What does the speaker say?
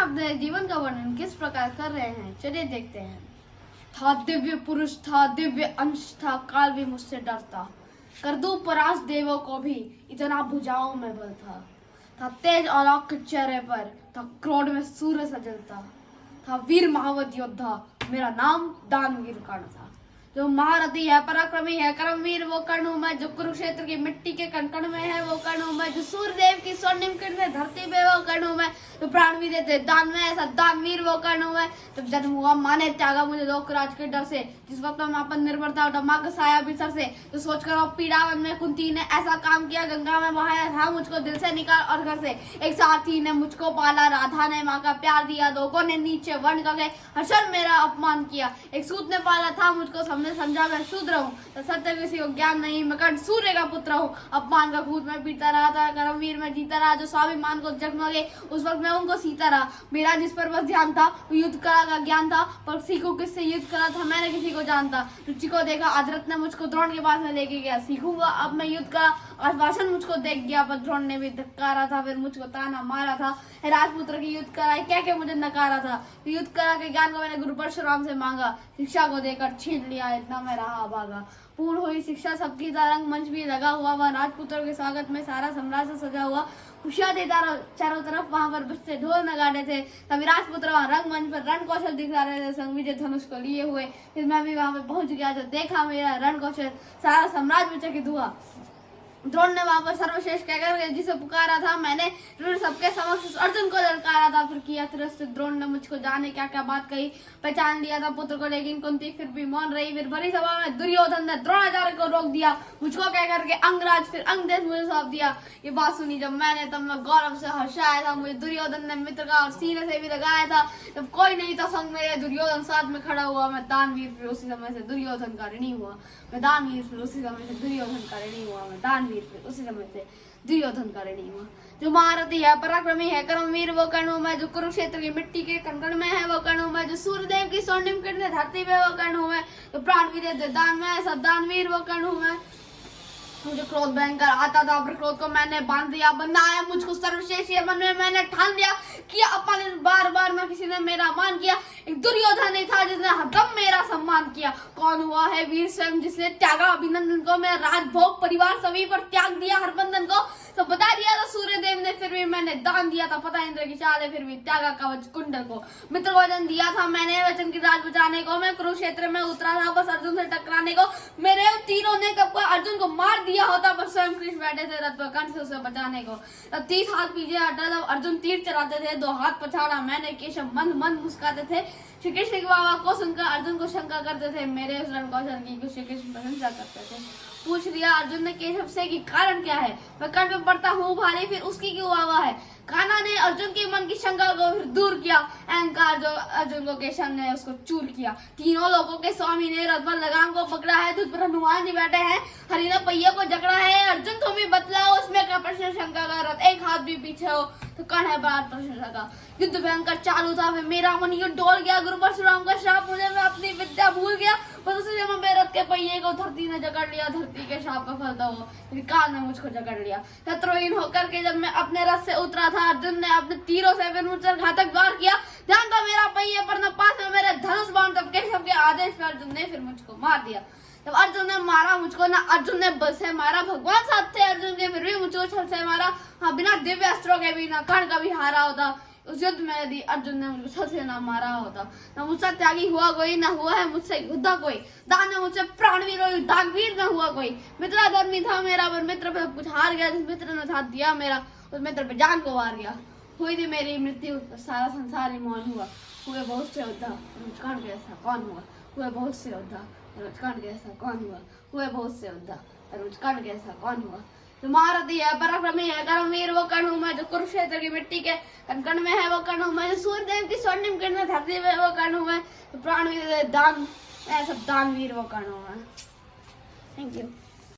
अपने जीवन का वर्णन किस प्रकार कर रहे हैं, चलिए देखते हैं। था दिव्य पुरुष था, दिव्य अंश था, काल भी मुझसे डरता। कर दूं परास्त देवों को भी, इतना भुजाओं में बल था तेज अलौकिक चेहरे पर, था क्रोध में सूर्य सा जलता। था वीर महावत योद्धा, मेरा नाम दानवीर कर्ण था। जो महारथी है, पराक्रमी है, कर्मवीर वो कर्ण हूं मैं। जो कुरुक्षेत्र की मिट्टी के कण कण में है वो कर्ण हूं मैं। जो सूर्यदेव की स्वर्णिम किरण धरती पे वो कर्ण हूं मैं। जो प्राण भी देते दान में ऐसा दानवीर वो कर्ण हूं मैं। जब जन्म हुआ माने त्यागा मुझे लोकराज के डर से। जिस वक्त मैं अपन निर्भरता उठा माँ का साया बिसर से। जो सोच कर पीड़ावन में कुंती ने ऐसा काम किया, गंगा में बहाया था मुझको दिल से निकाल और घर से। एक साथी ने मुझको पाला, राधा ने माँ का प्यार दिया। लोगों ने नीचे वर्ण का गए हर्षण मेरा अपमान किया। एक सूत ने पाला था मुझको, सबने समझा मैं शूद्र हूँ। तो सत्य किसी को ज्ञान नहीं, मैं कर्ण सूर्य का पुत्र हूँ। अपमान का खूद में पीता रहा था, कर्मवीर में जीता रहा। जो स्वाभिमान को जगमगे उस वक्त मैं उनको सीता रहा। मेरा जिस पर बस ध्यान था वो युद्ध कला का ज्ञान था, पर सीखो किससे युद्ध कला था मैंने किसी को जानता। रुचि को देखा अजरत ने मुझको द्रोण के पास में लेके गया। सीखूंगा अब मैं युद्ध कला, आश्वासन मुझको देख गया, पर द्रोण ने भी धक्कारा था, फिर मुझको ताना मारा था। राजपुत्र की युद्ध कला क्या क्या मुझे नकारा था। युद्ध कला के ज्ञान को मैंने गुरु परशुराम से मांगा, शिक्षा को देकर छीन लिया, इतना मैं रहा भागा। पूर्ण हुई शिक्षा सबकी तरंग, मंच भी लगा हुआ, वह राजपुत्र के स्वागत में सारा साम्राज्य सजा हुआ। खुशियां देता चारों तरफ, वहां पर बजते ढोल नगाड़े थे। तभी राजपुत्र वहां रंग मंच पर रण कौशल दिखा रहे थे, संग विजय धनुष को लिए हुए। फिर मैं भी वहां पर पहुंच गया, जो देखा मेरा रण कौशल, सारा साम्राज्य में चकित हुआ। द्रोण ने वहां पर सर्वश्रेष्ठ कहकर जिसे पुकारा था मैंने, सबके समक्ष अर्जुन को ललकारा था। फिर किया तिरस्कृत द्रोण ने मुझको, जाने क्या क्या बात कही। पहचान लिया था पुत्र को, लेकिन कुंती फिर भी मौन रही। फिर भरी सभा में दुर्योधन ने द्रोणाचार्य को रोक दिया, मुझको कहकर के अंगराज फिर अंग देश मुझे सौंप दिया। ये बात सुनी जब मैंने, तब मैं गौरव से हर्षाया था। मुझे दुर्योधन ने मित्र का और सीने से भी लगाया था। जब कोई नहीं था संग मेरे, दुर्योधन साथ में खड़ा हुआ। मैं दानवीर फिर उसी समय से दुर्योधन का ऋणी हुआ। मैं दानवीर फिर उसी समय से दुर्योधन का ऋणी हुआ। मैं दानवीर फिर उसी समय से दुर्योधन का ऋणी हुआ। जो महारथी है, पराक्रमी है, कर्मवीर वो कर्ण हूं मैं। जो कुरुक्षेत्र की मिट्टी के कण कण में है वो कर्ण हूं मैं। जो सूर्यदेव की स्वर्णिम किरण धरती पे वो कर्ण हूं मैं। जो प्राण भी देते दान में ऐसा दानवीर वो कर्ण हूं मैं। मुझे क्रोध भयंकर आता था, पर क्रोध को मैंने बांध दिया। बनाया मुझको सर्वश्रेष्ठ, मन में मैंने ठान दिया। किया अपन बार बार ना किसी ने मेरा मान किया। एक दुर्योधन नहीं था जिसने हरदम मेरा सम्मान किया। कौन हुआ है वीर स्वयं जिसने त्यागा अभिनंदन को। मेरा राजभोग परिवार सभी पर त्याग दिया हरबंधन को। तो बता दिया था सूर्यदेव ने, फिर भी मैंने दान दिया था। पता इंद्र की चाल है, फिर भी त्यागा कवच कुंडल को। मित्र को वचन दिया था मैंने, वचन की राज बचाने को। मैं कुरुक्षेत्र में उतरा था बस अर्जुन से टकराने को। मेरे तीरों ने कब अर्जुन को मार दिया होता, पर स्वयं कृष्ण बैठे थे रथ पर कंठ से उसे बचाने को। तब 30 हाथ पीछे हटा, जब अर्जुन तीर चलाते थे, 2 हाथ पछाड़ा मैंने। केशव मंद मंद मुस्काते थे। श्री कृष्ण की बाबा को सुनकर अर्जुन को शंका करते थे। मेरे उस रण कौशल की श्री कृष्ण प्रशंसा करते थे। पूछ लिया अर्जुन ने केशव से कि कारण क्या है। मैं कर्ण पे पड़ता हूँ भारी, फिर उसकी क्यों वाह है। कान्हा ने अर्जुन के मन की शंका को फिर दूर किया। अहंकार जो अर्जुन को केशव ने उसको चूर किया। तीनों लोगों के स्वामी ने रथ पर लगाम को पकड़ा है। तुझ पर हनुमान जी बैठे हैं, हरि ने पहिया को जकड़ा है। अर्जुन तुम ही बतलाओ उसमें क्या प्रश्न शंका का। रथ एक हाथ भी पीछे हो तो कर्ण है बात प्रशंसा का। युद्ध भयंकर चालू था, फिर मेरा मन युद्ध डोल गया। गुरु परशुराम का श्राप मुझे, मैं अपनी विद्या भूल गया। बस उसी समय मेरे रथ के पहिए को धरती ने जकड़ लिया। धरती के श्राप का फल था वो, काल ने मुझको जकड़ लिया। शत्रुहीन होकर के जब मैं अपने रथ से उतरा था, अर्जुन ने अपने तीरों से फिर मुझ पर घातक वार किया। ध्यान था मेरा पहिए पर न पास में मेरे धनुष बाण। तब केशव के आदेश पर अर्जुन ने फिर मुझको मार दिया। जब अर्जुन ने मारा मुझको, ना अर्जुन ने बल से मारा, भगवान साथ थे अर्जुन के, फिर भी मुझको छल से मारा। हाँ, बिना दिव्य अस्त्रों के भी ना कर्ण कभी हारा होता। उस युद्ध में यदि अर्जुन ने मुझको छल से ना मारा होता। ना मुझसे त्यागी हुआ कोई, ना हुआ है मुझसे योद्धा कोई। दान ने मुझसे प्राणवीर और दागवीर न हुआ कोई। मित्र धर्मी था मेरा, पर मित्र पे कुछ हार गया। जिस मित्र ने साथ दिया मेरा, उस मित्र पे जान को वार गया। हुई थी मेरी मृत्यु, सारा संसार ही मौन हुआ। हुए बहुत से योद्धा, कर्ण के ऐसा कौन हुआ। हुए बहुत से योद्धा, कर्ण के ऐसा कौन हुआ। हुए बहुत से योद्धा, कर्ण के ऐसा कौन हुआ। जो महारथी है, पराक्रमी है, कर्मवीर वो कर्ण हूं मैं। जो कुरुक्षेत्र की मिट्टी के कण कण में है वो कर्ण हूं मैं। जो सूर्यदेव की स्वर्णिम किरण धरती में वो कर्ण हूं मैं। जो प्राणवीर दान ऐसा दानवीर वो कर्ण हूं मैं। Thank you.